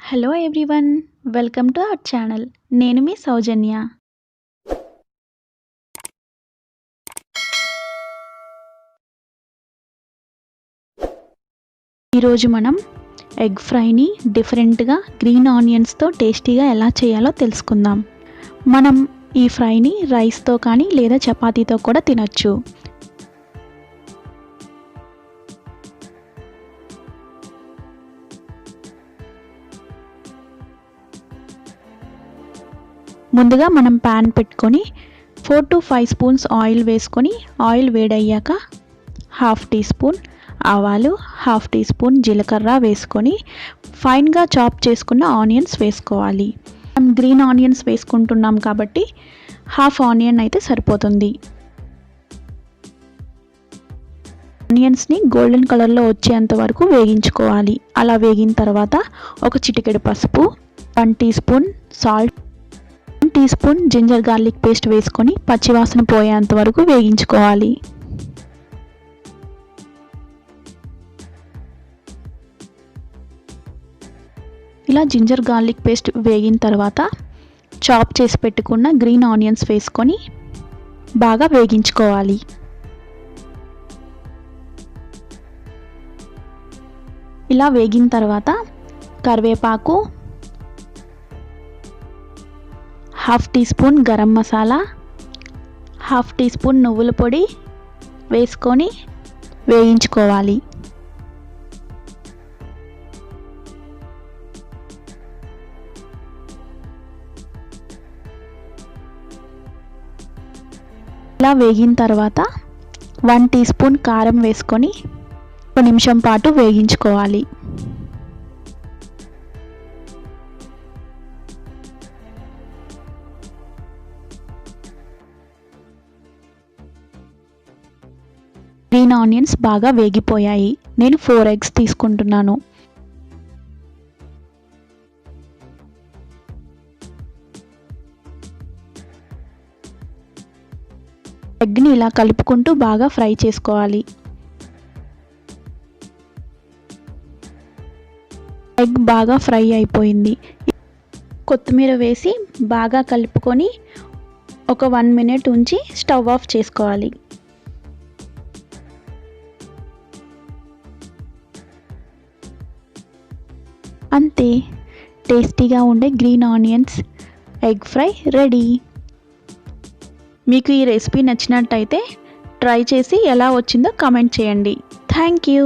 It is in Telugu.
Hello everyone, welcome to our channel. నేను మీ సౌజన్య. ఈరోజు మనం ఎగ్ ఫ్రైని డిఫరెంట్గా గ్రీన్ ఆనియన్స్తో టేస్టీగా ఎలా చేయాలో తెలుసుకుందాం. మనం ఈ ఫ్రైని రైస్తో కానీ లేదా చపాతీతో కూడా తినొచ్చు. ముందుగా మనం ప్యాన్ పెట్టుకొని 4 to 5 స్పూన్స్ ఆయిల్ వేసుకొని ఆయిల్ వేడయ్యాక హాఫ్ టీ స్పూన్ ఆవాలు, హాఫ్ టీ స్పూన్ జీలకర్ర వేసుకొని ఫైన్గా చాప్ చేసుకున్న ఆనియన్స్ వేసుకోవాలి. మనం గ్రీన్ ఆనియన్స్ వేసుకుంటున్నాం కాబట్టి హాఫ్ ఆనియన్ అయితే సరిపోతుంది. ఆనియన్స్ని గోల్డెన్ కలర్లో వచ్చేంత వరకు వేగించుకోవాలి. అలా వేగిన తర్వాత ఒక చిటికెడు పసుపు, 1 teaspoon salt, 1 teaspoon ginger garlic paste వేసుకొని పచ్చివాసన పోయేంత వరకు వేగించుకోవాలి. ఇలా జింజర్ గార్లిక్ పేస్ట్ వేగిన తర్వాత చాప్ చేసి పెట్టుకున్న గ్రీన్ ఆనియన్స్ వేసుకొని బాగా వేగించుకోవాలి. ఇలా వేగిన తర్వాత కరివేపాకు, half teaspoon garam masala, half teaspoon నువ్వుల పొడి వేసుకొని వేయించుకోవాలి. ఇలా వేగిన తర్వాత 1 టీ స్పూన్ కారం వేసుకొని 1 నిమిషం పాటు వేగించుకోవాలి. గ్రీన్ ఆనియన్స్ బాగా వేగిపోయాయి. నేను 4 ఎగ్స్ తీసుకుంటున్నాను. ఎగ్ని ఇలా కలుపుకుంటూ బాగా ఫ్రై చేసుకోవాలి. ఎగ్ బాగా ఫ్రై అయిపోయింది. కొత్తిమీర వేసి బాగా కలుపుకొని ఒక 1 మినిట్ ఉంచి స్టవ్ ఆఫ్ చేసుకోవాలి. అంతే, టేస్టీగా ఉండే green onions egg fry ready. మీకు ఈ రెసిపీ నచ్చినట్టయితే ట్రై చేసి ఎలా వచ్చిందో కామెంట్ చేయండి. Thank you.